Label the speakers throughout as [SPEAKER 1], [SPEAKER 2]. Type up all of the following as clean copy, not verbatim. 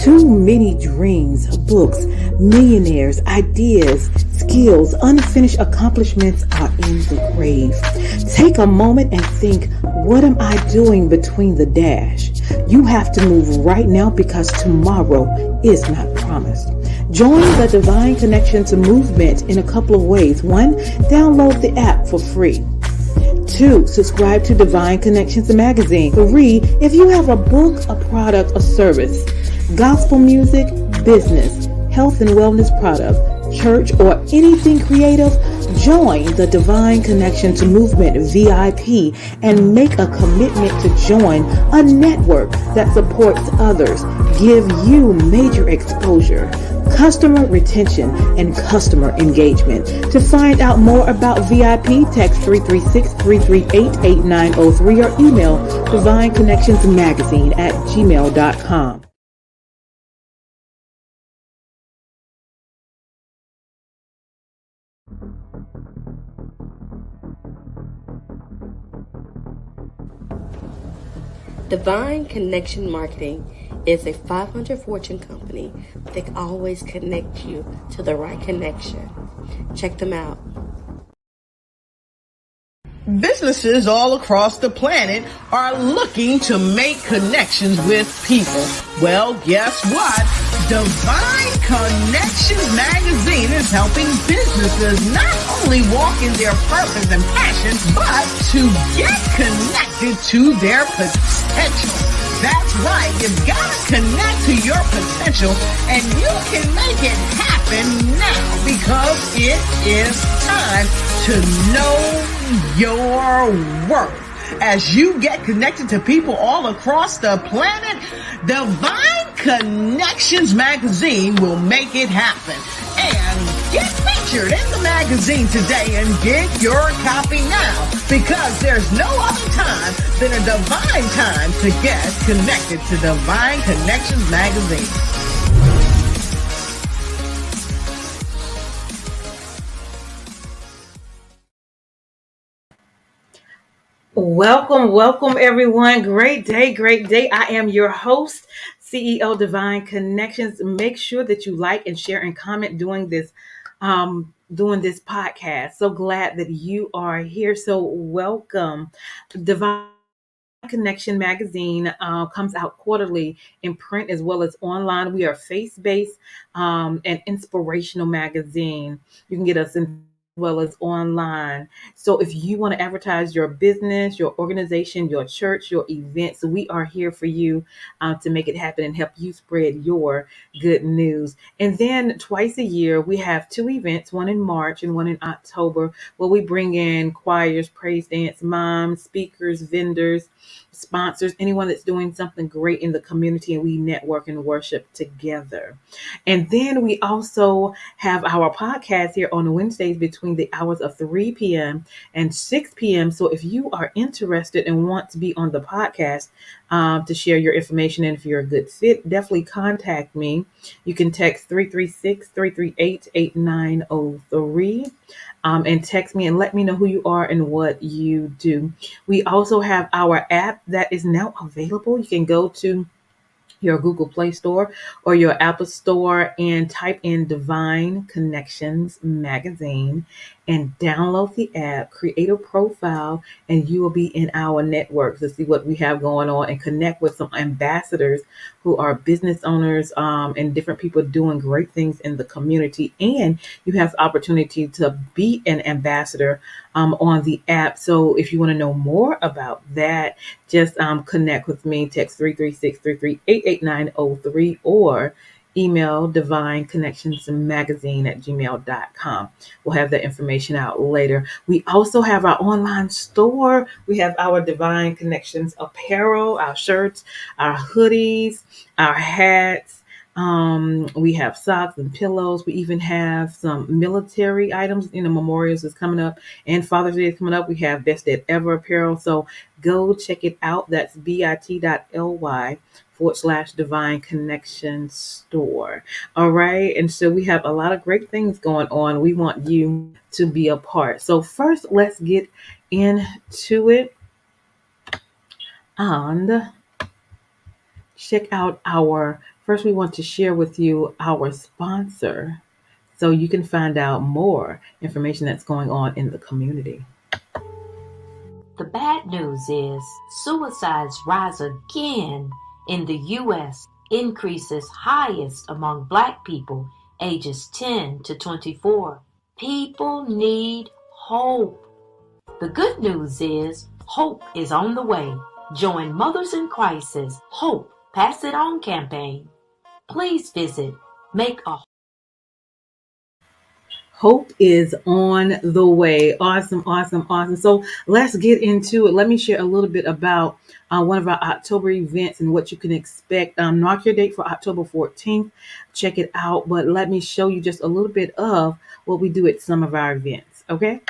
[SPEAKER 1] Too many dreams, books, millionaires, ideas, skills, unfinished accomplishments are in the grave. Take a moment and think, what am I doing between the dash? You have to move right now because tomorrow is not promised. Join the Divine Connections movement in a couple of ways. 1, download the app for free. 2, subscribe to Divine Connections magazine. 3, if you have a book, a product, a service, gospel music, business, health and wellness product, church, or anything creative, join the Divine Connections Movement VIP and make a commitment to join a network that supports others, give you major exposure, customer retention, and customer engagement. To find out more about VIP, text 336-338-8903 or email divineconnectionsmagazine@gmail.com.
[SPEAKER 2] Divine Connection Marketing is a 500 Fortune company that can always connect you to the right connection. Check them out.
[SPEAKER 3] Businesses all across the planet are looking to make connections with people. Well, guess what? Divine Connections Magazine is helping businesses not only walk in their purpose and passion, but to get connected to their potential. That's right. You've got to connect to your potential, and you can make it happen now because it is time to know your worth. As you get connected to people all across the planet, Divine Connections Magazine will make it happen. And get featured in the magazine today and get your copy now, because there's no other time than a divine time to get connected to Divine Connections Magazine.
[SPEAKER 1] Welcome everyone. Great day. I am your host, CEO Divine Connections. Make sure that you like and share and comment during this podcast. So glad that you are here. So welcome. Divine Connection magazine comes out quarterly in print as well as online. We are faith-based and inspirational magazine. You can get us in as well as online. So if you want to advertise your business, your organization, your church, your events, we are here for you to make it happen and help you spread your good news. And then twice a year, we have 2 events, one in March and one in October, where we bring in choirs, praise dance, moms, speakers, vendors, sponsors, anyone that's doing something great in the community, and we network and worship together. And then we also have our podcast here on Wednesdays between the hours of 3 p.m. and 6 p.m. So if you are interested and want to be on the podcast to share your information, and if you're a good fit, definitely contact me. You can text 336-338-8903. And text me and let me know who you are and what you do. We also have our app that is now available. You can go to your Google Play Store or your Apple Store and type in Divine Connections Magazine and download the app, create a profile, and you will be in our network to see what we have going on and connect with some ambassadors who are business owners and different people doing great things in the community. And you have the opportunity to be an ambassador on the app. So if you want to know more about that, just connect with me, text 336-338-8903 or email divineconnectionsmagazine@gmail.com. We'll have that information out later. We also have our online store. We have our Divine Connections apparel, our shirts, our hoodies, our hats. We have socks and pillows. We even have some military items. Memorials is coming up and Father's Day is coming up. We have Best Dad Ever apparel. So go check it out. That's bit.ly/Divine Connections Store. All right. And so we have a lot of great things going on. We want you to be a part. So first, let's get into it and check out our First, we want to share with you our sponsor so you can find out more information that's going on in the community.
[SPEAKER 4] The bad news is suicides rise again in the U.S., increases highest among Black people ages 10 to 24. People need hope. The good news is hope is on the way. Join Mothers in Crisis Hope Pass It On campaign. Please visit Make a
[SPEAKER 1] Hope is on the way. Awesome, awesome, awesome. So let's get into it. Let me share a little bit about one of our October events and what you can expect. Mark your date for October 14th. Check it out. But let me show you just a little bit of what we do at some of our events. Okay.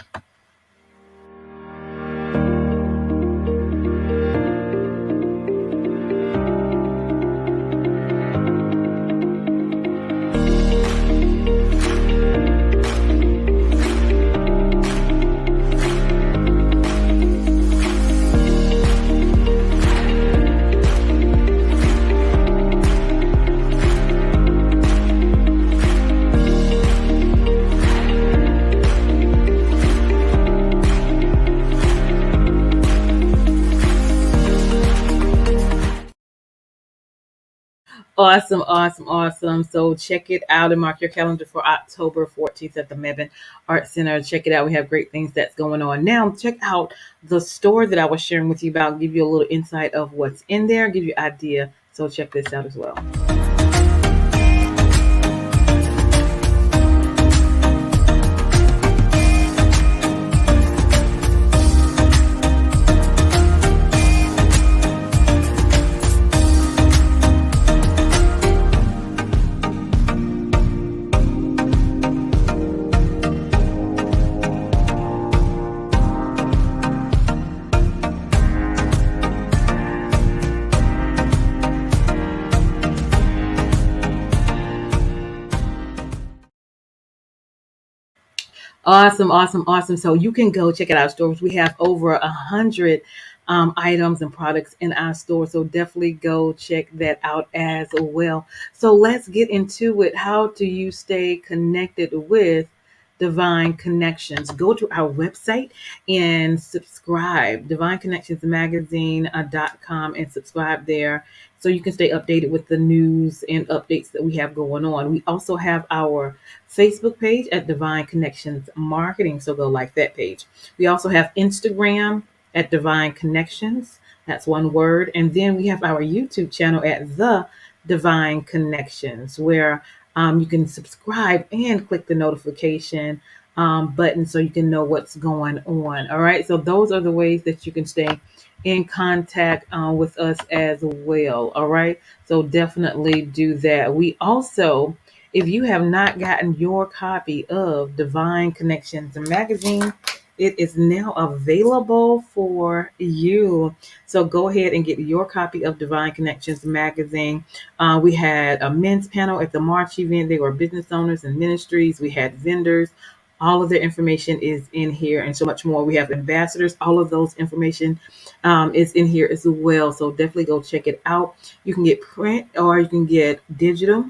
[SPEAKER 1] Awesome, awesome, awesome. So check it out and mark your calendar for October 14th at the Mebane Art Center. Check it out. We have great things that's going on. Now, check out the store that I was sharing with you about, give you a little insight of what's in there, give you an idea. So check this out as well. Awesome, awesome, awesome. So you can go check out our stores. We have over 100 items and products in our store. So definitely go check that out as well. So let's get into it. How do you stay connected with Divine Connections? Go to our website and subscribe, divineconnectionsmagazine.com, and subscribe there so you can stay updated with the news and updates that we have going on. We also have our Facebook page at Divine Connections Marketing, so go like that page. We also have Instagram at Divine Connections. That's one word. And then we have our YouTube channel at The Divine Connections, where you can subscribe and click the notification button so you can know what's going on. All right. So those are the ways that you can stay in contact with us as well. All right. So definitely do that. We also, if you have not gotten your copy of Divine Connections magazine, it is now available for you. So go ahead and get your copy of Divine Connections magazine. We had a men's panel at the March event. They were business owners and ministries. We had vendors. All of their information is in here and so much more. We have ambassadors. All of those information is in here as well. So definitely go check it out. You can get print or you can get digital.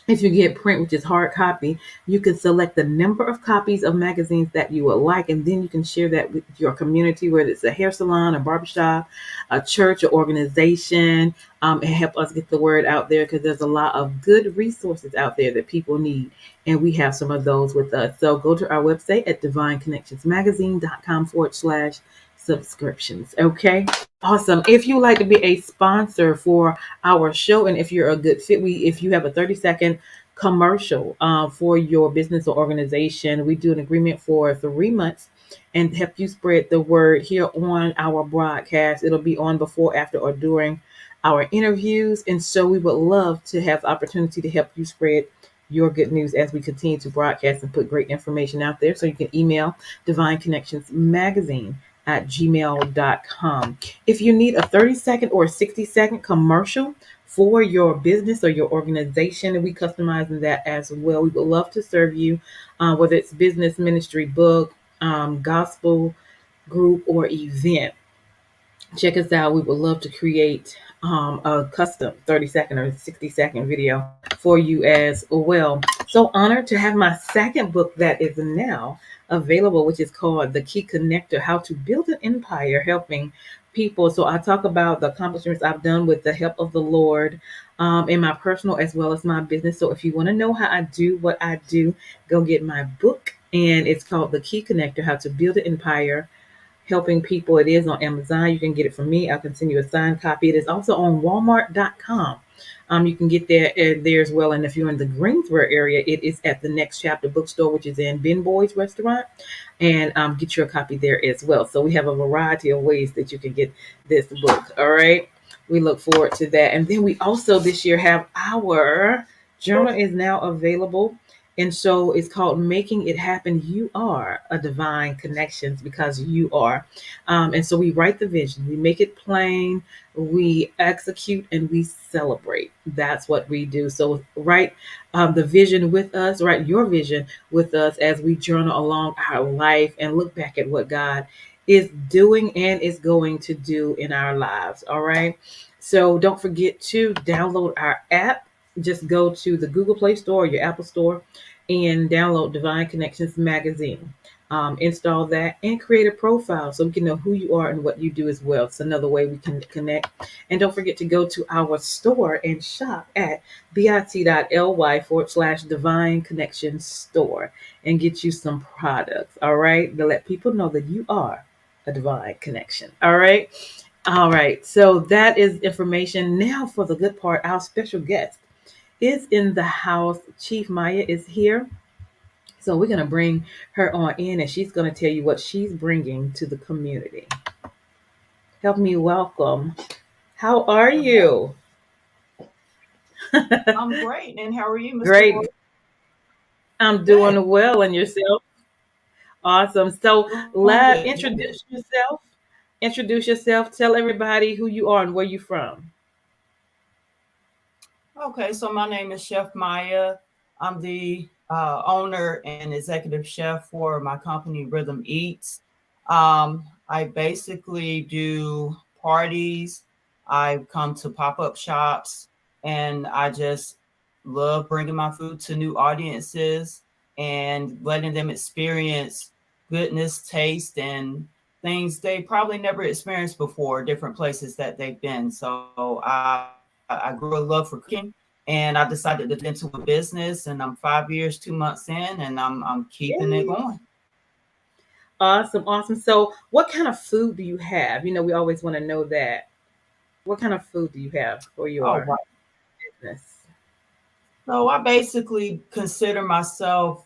[SPEAKER 1] If you get print, which is hard copy, you can select the number of copies of magazines that you would like, and then you can share that with your community, whether it's a hair salon, a barbershop, a church, or organization, and help us get the word out there because there's a lot of good resources out there that people need, and we have some of those with us. So go to our website at divineconnectionsmagazine.com/subscriptions. Okay. Awesome. If you would like to be a sponsor for our show, and if you're a good fit, if you have a 30-second commercial for your business or organization, we do an agreement for 3 months and help you spread the word here on our broadcast. It'll be on before, after, or during our interviews. And so we would love to have the opportunity to help you spread your good news as we continue to broadcast and put great information out there. So you can email Divine Connections Magazine at gmail.com. If you need a 30-second or 60-second commercial for your business or your organization, we customize that as well. We would love to serve you, whether it's business, ministry, book, gospel group, or event. check us out. We would love to create a custom 30-second or 60-second video for you as well. So honored to have my second book that is now available, which is called The Key Connector: How to Build an Empire Helping People. So I talk about the accomplishments I've done with the help of the Lord in my personal as well as my business. So if you want to know how I do what I do, go get my book. And it's called The Key Connector: How to Build an Empire Helping People. It is on Amazon. You can get it from me. I'll continue a signed copy. It is also on Walmart.com. You can get there as well. And if you're in the Greensboro area, it is at the Next Chapter Bookstore, which is in Ben Boyd's restaurant, and get your copy there as well. So we have a variety of ways that you can get this book. All right. We look forward to that. And then we also this year have our journal is now available. And so it's called Making It Happen. You are a divine connections because you are. And so we write the vision, we make it plain, we execute, and we celebrate. That's what we do. So write the vision with us, write your vision with us as we journal along our life and look back at what God is doing and is going to do in our lives. All right. So don't forget to download our app. Just go to the Google Play Store or your Apple Store and download Divine Connections magazine. Install that and create a profile so we can know who you are and what you do as well. It's another way we can connect. And don't forget to go to our store and shop at bit.ly/Divine Connections Store and get you some products. All right. To let people know that you are a divine connection. All right. All right. So that is information. Now for the good part, our special guest is in the house. Chief Maya is here. So we're going to bring her on in and she's going to tell you what she's bringing to the community. Help me welcome. How are you?
[SPEAKER 5] I'm great. And how are you, Mr.
[SPEAKER 1] Great.
[SPEAKER 5] Roy?
[SPEAKER 1] I'm
[SPEAKER 5] Good.
[SPEAKER 1] doing well. And yourself? Awesome. So
[SPEAKER 5] Doing
[SPEAKER 1] let
[SPEAKER 5] good. Doing good.
[SPEAKER 1] introduce yourself. Introduce yourself. Tell everybody who you are and where you're from.
[SPEAKER 5] Okay, so my name is Chef Maya. I'm the owner and executive chef for my company, Rhythm Eats. I basically do parties. I come to pop up shops, and I just love bringing my food to new audiences and letting them experience goodness, taste, and things they probably never experienced before, different places that they've been. So I grew a love for cooking and I decided to get into a business and I'm 5 years, 2 months in and I'm keeping it
[SPEAKER 1] Yay.
[SPEAKER 5] going.
[SPEAKER 1] Awesome. Awesome. So what kind of food do you have? We always want to know that. What kind of food do you have for
[SPEAKER 5] Oh,
[SPEAKER 1] your
[SPEAKER 5] wow.
[SPEAKER 1] business?
[SPEAKER 5] So I basically consider myself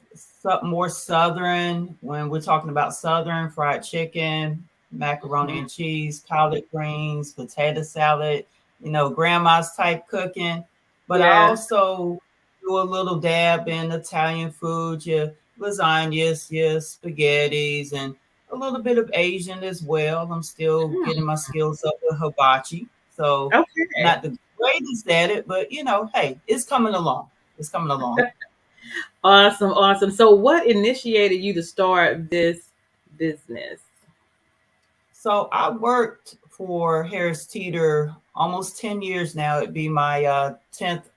[SPEAKER 5] more Southern when we're talking about Southern fried chicken, macaroni
[SPEAKER 1] Mhm.
[SPEAKER 5] and cheese, collard greens, potato salad, grandma's type cooking. But I
[SPEAKER 1] Yeah.
[SPEAKER 5] also do a little dab in Italian food, your lasagnas, your spaghettis, and a little bit of Asian as well. I'm still getting my skills up with hibachi. So
[SPEAKER 1] Okay.
[SPEAKER 5] not the greatest at it, but hey, it's coming along. It's coming along.
[SPEAKER 1] Awesome. Awesome. So, what initiated you to start this business?
[SPEAKER 5] So I worked for Harris Teeter almost 10 years now. It'd be my 10th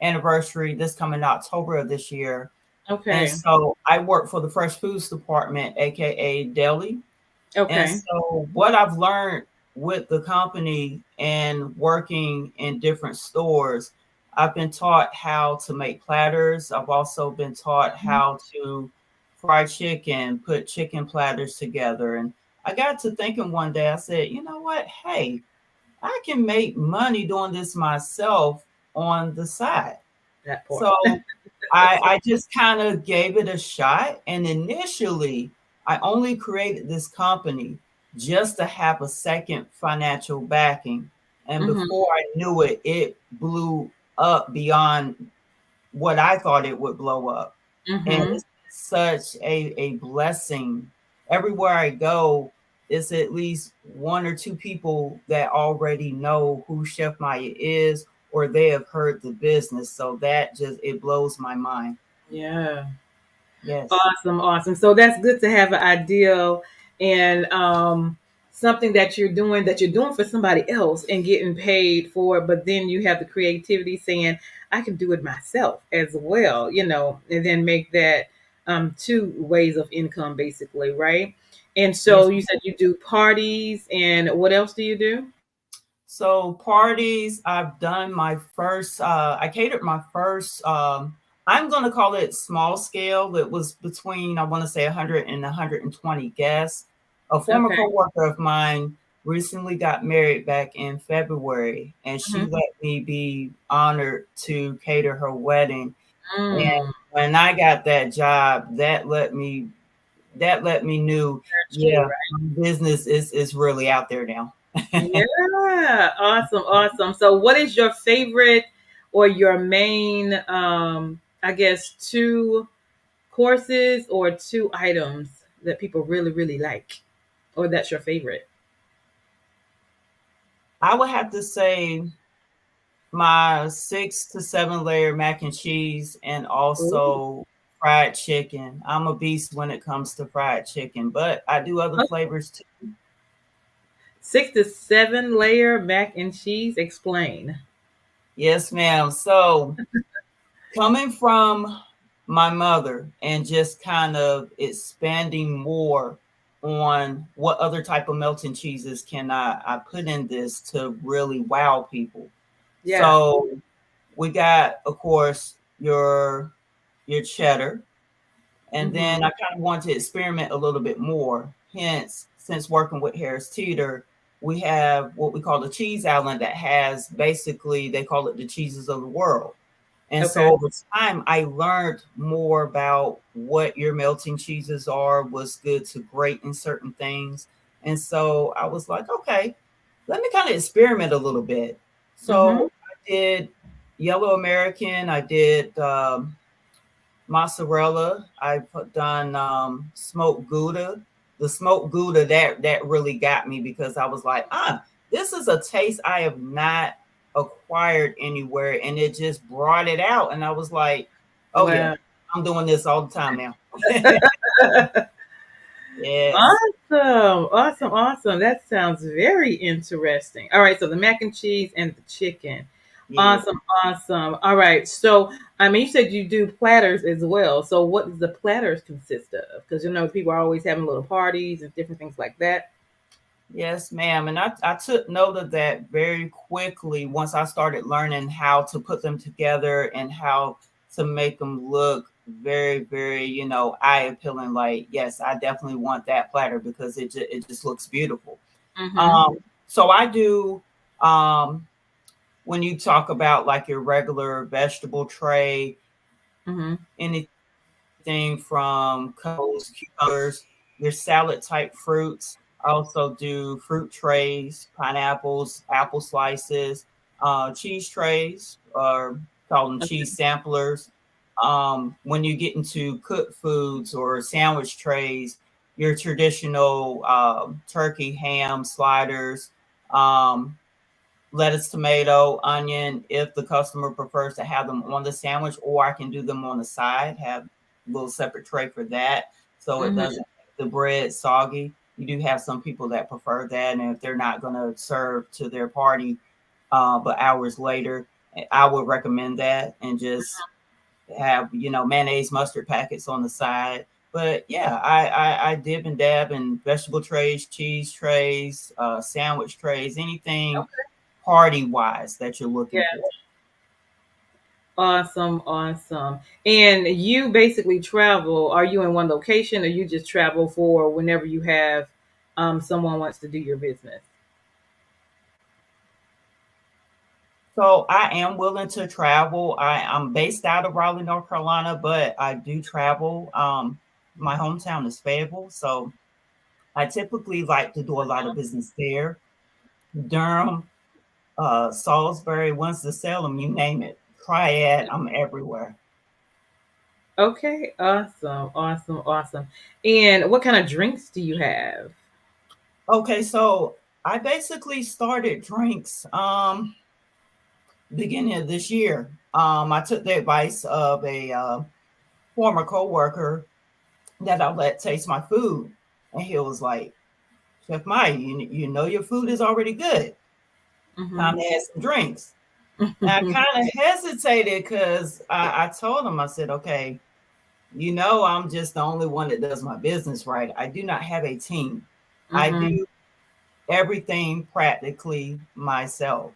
[SPEAKER 5] anniversary this coming October of this year. And
[SPEAKER 1] Okay.
[SPEAKER 5] so I work for the Fresh Foods Department, aka Deli. And
[SPEAKER 1] Okay.
[SPEAKER 5] so, what I've learned with the company and working in different stores, I've been taught how to make platters. I've also been taught
[SPEAKER 1] Mhm.
[SPEAKER 5] how to fry chicken, put chicken platters together. And I got to thinking one day, I said, you know what? Hey, I can make money doing this myself on the side.
[SPEAKER 1] That part.
[SPEAKER 5] So I,
[SPEAKER 1] That's
[SPEAKER 5] I just kind of gave it a shot. And initially, I only created this company just to have a second financial backing. And
[SPEAKER 1] hmm
[SPEAKER 5] before I knew it, it blew up beyond what I thought it would blow up. And
[SPEAKER 1] hmm
[SPEAKER 5] it's such a blessing. Everywhere I go, it's at least one or two people that already know who Chef Maya is, or they have heard the business. So that just it blows my mind.
[SPEAKER 1] Yeah.
[SPEAKER 5] Yes.
[SPEAKER 1] Awesome. Awesome. So that's good to have an ideal and something that you're doing for somebody else and getting paid for it, but then you have the creativity saying, I can do it myself as well, and then make that two ways of income basically, right? And so
[SPEAKER 5] Yes.
[SPEAKER 1] you said you do parties, and what else do you do?
[SPEAKER 5] So parties, I've done my first, I catered my first, I'm going to call it small scale. It was between, I want to say 100 and 120 guests. A former
[SPEAKER 1] Okay.
[SPEAKER 5] coworker of mine recently got married back in February, and she
[SPEAKER 1] Hmm.
[SPEAKER 5] let me be honored to cater her wedding.
[SPEAKER 1] Mm,
[SPEAKER 5] And when I got that job, that let me knew,
[SPEAKER 1] that's true,
[SPEAKER 5] yeah,
[SPEAKER 1] right?
[SPEAKER 5] my business is really out there now.
[SPEAKER 1] Yeah, awesome, awesome. So, what is your favorite or your main, I guess, two courses or two items that people really, really like, or that's your favorite?
[SPEAKER 5] I would have to say my 6 to 7 layer mac and cheese and
[SPEAKER 1] Ooh.
[SPEAKER 5] also fried chicken. I'm a beast when it comes to fried chicken, but I do other
[SPEAKER 1] Okay.
[SPEAKER 5] flavors too.
[SPEAKER 1] 6 to 7 layer mac and cheese. Explain.
[SPEAKER 5] Yes, ma'am. So coming from my mother and just kind of expanding more on what other type of melting cheeses can I put in this to really wow people.
[SPEAKER 1] Yeah.
[SPEAKER 5] So we got, of course, your cheddar, and then
[SPEAKER 1] Mm-hmm.
[SPEAKER 5] I kind of want to experiment a little bit more. Hence, since working with Harris Teeter, we have what we call the cheese island that has basically, they call it the cheeses of the world. And
[SPEAKER 1] Okay.
[SPEAKER 5] so over time, I learned more about what your melting cheeses are, what's good to grate in certain things. And so I was like, okay, let me kind of experiment a little bit.
[SPEAKER 1] Mm-hmm.
[SPEAKER 5] So I did Yellow American, I did mozzarella. I've done smoked Gouda. The smoked Gouda that really got me because I was like, this is a taste I have not acquired anywhere, and it just brought it out. And I was like, oh yeah,
[SPEAKER 1] Wow.
[SPEAKER 5] I'm doing this all the time now. Yes,
[SPEAKER 1] Awesome. Awesome. Awesome. That sounds very interesting. All right. So the mac and cheese and the chicken.
[SPEAKER 5] yeah.
[SPEAKER 1] Awesome. Awesome. All right. So, I mean, you said you do platters as well. So, what does the platters consist of? Because, people are always having little parties and different things like that.
[SPEAKER 5] Yes, ma'am. And I took note of that very quickly once I started learning how to put them together and how to make them look very, very, eye appealing. Like, yes, I definitely want that platter because it just looks beautiful.
[SPEAKER 1] Mm-hmm.
[SPEAKER 5] So I do, um, when you talk about like your regular vegetable tray,
[SPEAKER 1] Mm-hmm.
[SPEAKER 5] anything from coles, cucumbers, your salad type fruits. I also do fruit trays, pineapples, apple slices, cheese trays, or call them
[SPEAKER 1] Okay.
[SPEAKER 5] cheese samplers. When you get into cooked foods or sandwich trays, your traditional turkey, ham, sliders, um, lettuce, tomato, onion, if the customer prefers to have them on the sandwich, or I can do them on the side, have a little separate tray for that. So it
[SPEAKER 1] Mm-hmm.
[SPEAKER 5] doesn't make the bread soggy. You do have some people that prefer that. And if they're not going to serve to their party, but hours later, I would recommend that and just have, mayonnaise, mustard packets on the side. But yeah, I dib and dab in vegetable trays, cheese trays, sandwich trays, anything
[SPEAKER 1] Okay.
[SPEAKER 5] party wise that you're looking
[SPEAKER 1] Yeah.
[SPEAKER 5] for.
[SPEAKER 1] Awesome. Awesome. And you basically travel. Are you in one location, or you just travel for whenever you have someone wants to do your business?
[SPEAKER 5] So I am willing to travel. I'm based out of Raleigh, North Carolina, but I do travel. My hometown is Fayetteville, so I typically like to do a lot of business there. Durham, Salisbury, Winston-Salem, you name it. Triad, I'm everywhere.
[SPEAKER 1] Okay, awesome, awesome, awesome. And what kind of drinks do you have?
[SPEAKER 5] Okay, so I basically started drinks beginning of this year. I took the advice of a former coworker that I let taste my food, and he was like, Chef Maya, you know your food is already good. Time
[SPEAKER 1] Mhm.
[SPEAKER 5] to add some drinks. And I kind of hesitated because I told him, I said, okay, you know, I'm just the only one that does my business right. I do not have a team. I
[SPEAKER 1] Mhm.
[SPEAKER 5] do everything practically myself.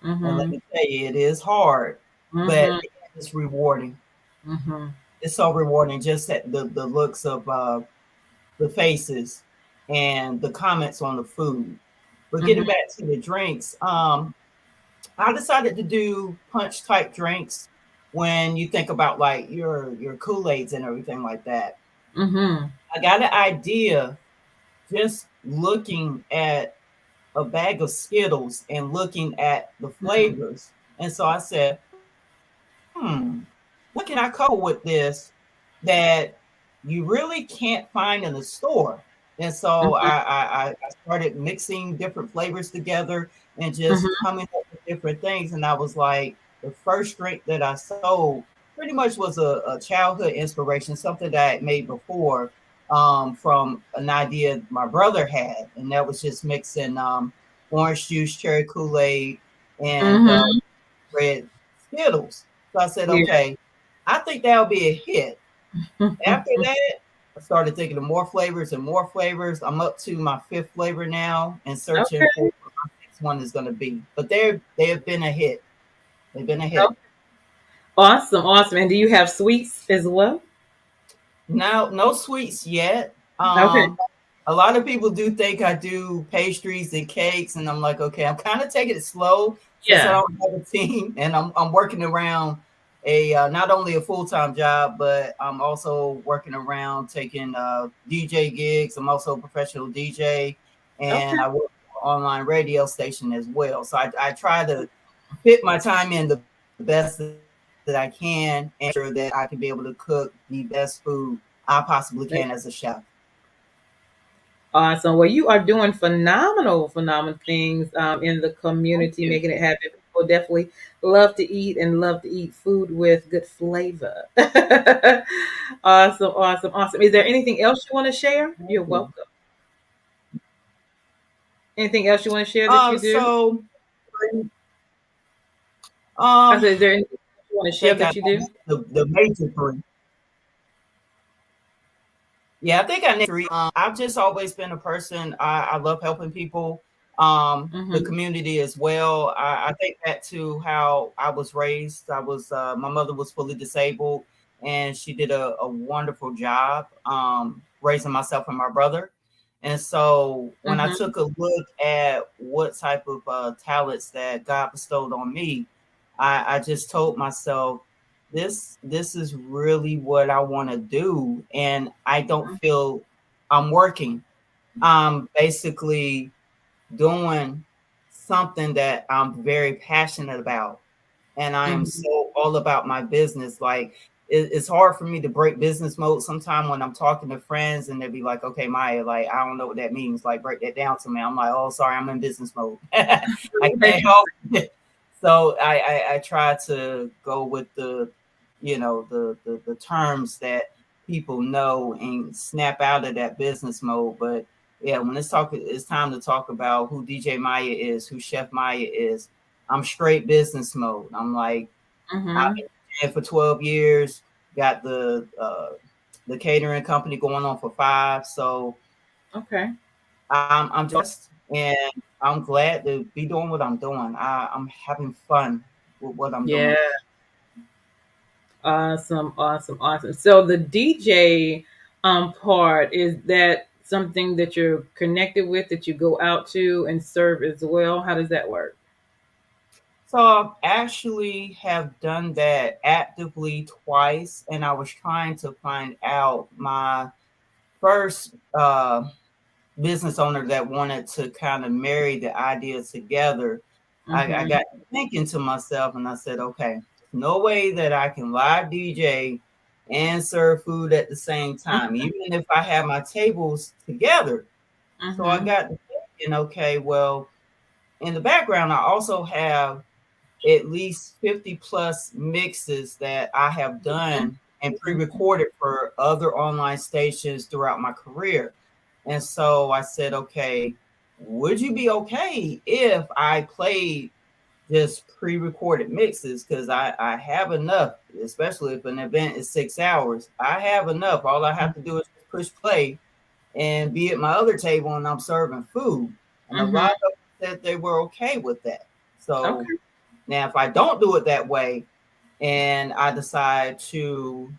[SPEAKER 5] And let
[SPEAKER 1] Mhm.
[SPEAKER 5] me tell you, it is hard, but
[SPEAKER 1] Mhm.
[SPEAKER 5] it's rewarding.
[SPEAKER 1] Mhm.
[SPEAKER 5] It's so rewarding just at the looks of the faces and the comments on the food. But getting
[SPEAKER 1] Mhm.
[SPEAKER 5] back to the drinks, I decided to do punch type drinks when you think about like your Kool-Aids and everything like that.
[SPEAKER 1] Mhm.
[SPEAKER 5] I got an idea just looking at a bag of Skittles and looking at the flavors. And so I said, what can I couple with this that you really can't find in the store? And so
[SPEAKER 1] Mhm.
[SPEAKER 5] I started mixing different flavors together and just
[SPEAKER 1] Mhm.
[SPEAKER 5] coming up with different things. And I was like, the first drink that I sold pretty much was a childhood inspiration, something that I had made before from an idea my brother had. And that was just mixing orange juice, cherry Kool-Aid, and
[SPEAKER 1] Mhm.
[SPEAKER 5] red Skittles. So I said,
[SPEAKER 1] Yeah.
[SPEAKER 5] okay, I think that'll be a hit. After that, I started thinking of more flavors and more flavors. I'm up to my fifth flavor now and searching for
[SPEAKER 1] Okay.
[SPEAKER 5] what my next one is going to be. But they have been a hit. They've been a
[SPEAKER 1] Okay.
[SPEAKER 5] hit.
[SPEAKER 1] Awesome. Awesome. And do you have sweets as well?
[SPEAKER 5] Now, no sweets yet.
[SPEAKER 1] Okay.
[SPEAKER 5] A lot of people do think I do pastries and cakes, and I'm like, okay, I'm kind of taking it slow since I
[SPEAKER 1] Yeah.
[SPEAKER 5] don't have a team, and I'm working around a not only a full time job, but I'm also working around taking DJ gigs. I'm also a professional DJ, and
[SPEAKER 1] Okay.
[SPEAKER 5] I work for an online radio station as well. So I try to fit my time in the best that I can and make sure that I can be able to cook the best food I possibly can as a chef.
[SPEAKER 1] Awesome. Well, you are doing phenomenal, phenomenal things in the
[SPEAKER 5] Thank
[SPEAKER 1] community,
[SPEAKER 5] you.
[SPEAKER 1] making it happen. People definitely love to eat and love to eat food with good flavor. Awesome, awesome, awesome. Is there anything else you want to share?
[SPEAKER 5] Thank
[SPEAKER 1] You're
[SPEAKER 5] you.
[SPEAKER 1] welcome. Anything else you want to share that you do?
[SPEAKER 5] So
[SPEAKER 1] I
[SPEAKER 5] um,
[SPEAKER 1] said, is there anything else you want to
[SPEAKER 5] I
[SPEAKER 1] share
[SPEAKER 5] think I
[SPEAKER 1] that you do?
[SPEAKER 5] the major three. Yeah, I think I named three. I've just always been a person. I love helping people, the
[SPEAKER 1] Mm-hmm.
[SPEAKER 5] community as well. I think back to how I was raised. My mother was fully disabled, and she did a wonderful job raising myself and my brother. And so when I
[SPEAKER 1] Mm-hmm.
[SPEAKER 5] took a look at what type of talents that God bestowed on me, I just told myself this is really what I want to do, and I don't feel I'm working. I'm basically doing something that I'm very passionate about, and I am
[SPEAKER 1] Mm-hmm.
[SPEAKER 5] so all about my business. Like it's hard for me to break business mode sometime when I'm talking to friends and they'll be like, okay, Maya, like I don't know what that means. Like break that down to me. I'm like, oh sorry, I'm in business mode. I
[SPEAKER 1] Okay.
[SPEAKER 5] can't help it. So I try to go with the the terms that people know and snap out of that business mode. But yeah, when it's time to talk about who DJ Maya is, who Chef Maya is. I'm straight business mode. I'm like, I've
[SPEAKER 1] Mm-hmm.
[SPEAKER 5] been for 12 years, got the catering company going on for 5. So
[SPEAKER 1] Okay.
[SPEAKER 5] I'm just and I'm glad to be doing what I'm doing. I'm having fun with what I'm
[SPEAKER 1] Yeah.
[SPEAKER 5] doing.
[SPEAKER 1] Awesome, awesome, awesome. So the DJ part, is that something that you're connected with that you go out to and serve as well? How does that work?
[SPEAKER 5] So I actually have done that actively twice, and I was trying to find out my first business owner that wanted to kind of marry the ideas together. I
[SPEAKER 1] Mm-hmm.
[SPEAKER 5] got thinking to myself and I said, okay, no way that I can live DJ and serve food at the same time, even if I have my tables together. So I
[SPEAKER 1] Mm-hmm.
[SPEAKER 5] got thinking, okay, well, in the background, I also have at least 50 plus mixes that I have done and pre recorded for other online stations throughout my career. And so I said, okay, would you be okay if I played just pre-recorded mixes? Because I have enough, especially if an event is 6 hours. I have enough. All I have to do is push play and be at my other table and I'm serving food. And a lot of them said they were okay with that. So
[SPEAKER 1] Okay.
[SPEAKER 5] now if I don't do it that way and I decide to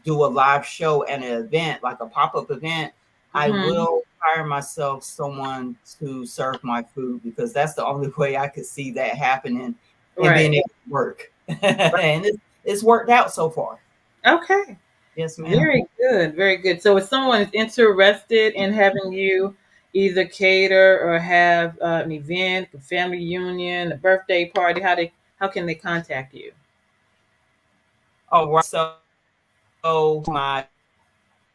[SPEAKER 5] do a live show and an event, like a pop-up event, I will hire myself someone to serve my food, because that's the only way I could see that happening and being
[SPEAKER 1] Right.
[SPEAKER 5] able to work. And it's worked out so far.
[SPEAKER 1] Okay.
[SPEAKER 5] Yes, ma'am.
[SPEAKER 1] Very good. Very good. So if someone is interested in having you either cater or have an event, a family union, a birthday party, how can they contact you?
[SPEAKER 5] All right. So my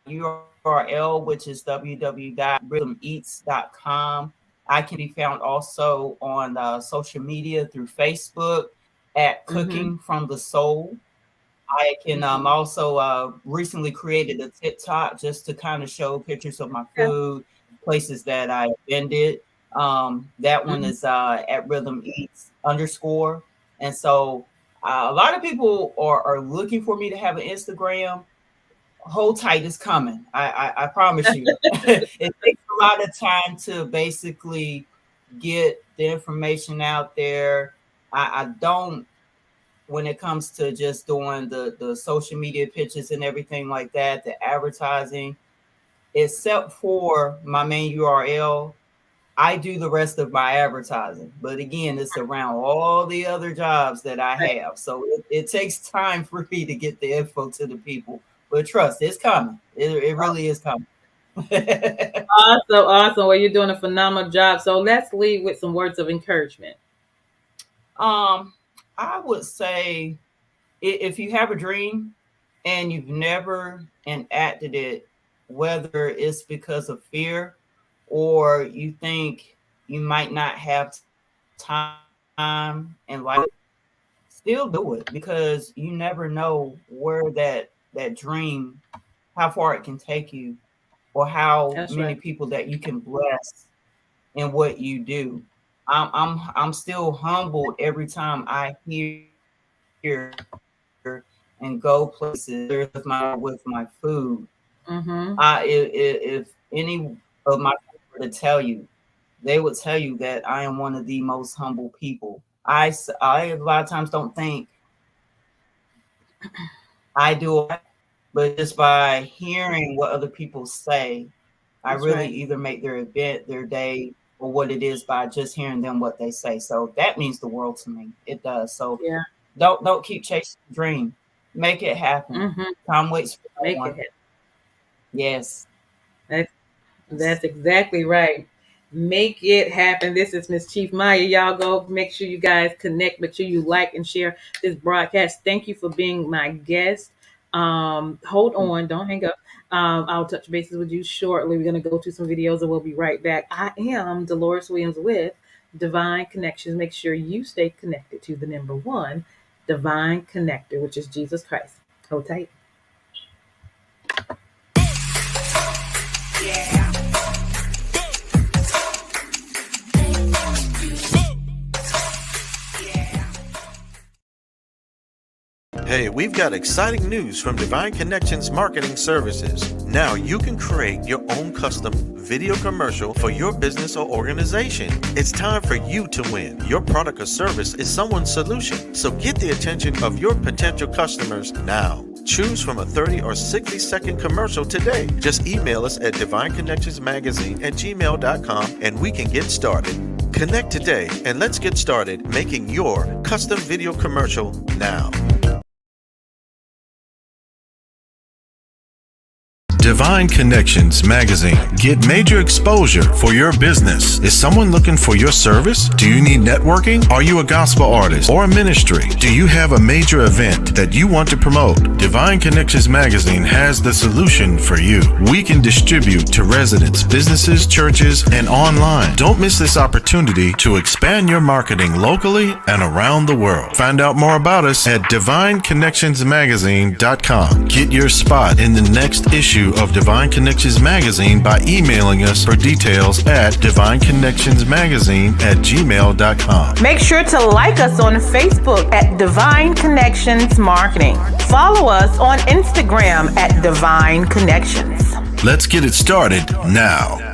[SPEAKER 5] URL, which is www.rhythmeats.com. I can be found also on social media through Facebook at
[SPEAKER 1] Mm-hmm.
[SPEAKER 5] Cooking from the Soul. I can also recently created a TikTok just to kind of show pictures of my
[SPEAKER 1] Okay.
[SPEAKER 5] food, places that I vended. That one
[SPEAKER 1] Mhm.
[SPEAKER 5] is at Rhythm Eats _. And so a lot of people are looking for me to have an Instagram. Hold tight, is coming. I promise you. It takes a lot of time to basically get the information out there. I don't, when it comes to just doing the social media pitches and everything like that, the advertising, except for my main URL, I do the rest of my advertising. But again, it's around all the other jobs that I
[SPEAKER 1] Right.
[SPEAKER 5] have. So it takes time for me to get the info to the people. But trust, it's coming. It really is coming.
[SPEAKER 1] Awesome, awesome. Well, you're doing a phenomenal job. So let's leave with some words of encouragement.
[SPEAKER 5] um, I would say, if you have a dream and you've never enacted it, whether it's because of fear or you think you might not have time and life, still do it, because you never know where that dream, how far it can take you, or how
[SPEAKER 1] That's
[SPEAKER 5] many
[SPEAKER 1] right.
[SPEAKER 5] people that you can bless in what you do. I'm still humbled every time I hear and go places with my food.
[SPEAKER 1] Mm-hmm.
[SPEAKER 5] If any of my friends were to tell you, they would tell you that I am one of the most humble people. I a lot of times don't think I do it, but just by hearing what other people say, I
[SPEAKER 1] That's
[SPEAKER 5] really
[SPEAKER 1] right.
[SPEAKER 5] either make their event, their day, or what it is by just hearing them what they say. So that means the world to me. It does. So
[SPEAKER 1] Yeah.
[SPEAKER 5] don't keep chasing the dream. Make it happen.
[SPEAKER 1] Mm-hmm.
[SPEAKER 5] Time waits for no
[SPEAKER 1] Make it
[SPEAKER 5] one.
[SPEAKER 1] happen.
[SPEAKER 5] Yes.
[SPEAKER 1] That's exactly right. Make it happen. This is Miss Chief Maya. Y'all go make sure you guys connect. Make sure you like and share this broadcast. Thank you for being my guest. Hold on, don't hang up. I'll touch bases with you shortly. We're gonna go to some videos and we'll be right back. I am Deloris Williams with Divine Connections. Make sure you stay connected to the number one divine connector, which is Jesus Christ. Hold tight.
[SPEAKER 6] Hey, we've got exciting news from Divine Connections Marketing Services. Now you can create your own custom video commercial for your business or organization. It's time for you to win. Your product or service is someone's solution. So get the attention of your potential customers now. Choose from a 30 or 60-second commercial today. Just email us at divineconnectionsmagazine@gmail.com and we can get started. Connect today and let's get started making your custom video commercial now. Divine Connections Magazine. Get major exposure for your business. Is someone looking for your service? Do you need networking? Are you a gospel artist or a ministry? Do you have a major event that you want to promote? Divine Connections Magazine has the solution for you. We can distribute to residents, businesses, churches, and online. Don't miss this opportunity to expand your marketing locally and around the world. Find out more about us at divineconnectionsmagazine.com. Get your spot in the next issue issue of Divine Connections Magazine by emailing us for details at divineconnectionsmagazine@gmail.com.
[SPEAKER 1] Make sure to like us on Facebook at Divine Connections Marketing. Follow us on Instagram at Divine Connections.
[SPEAKER 6] Let's get it started now.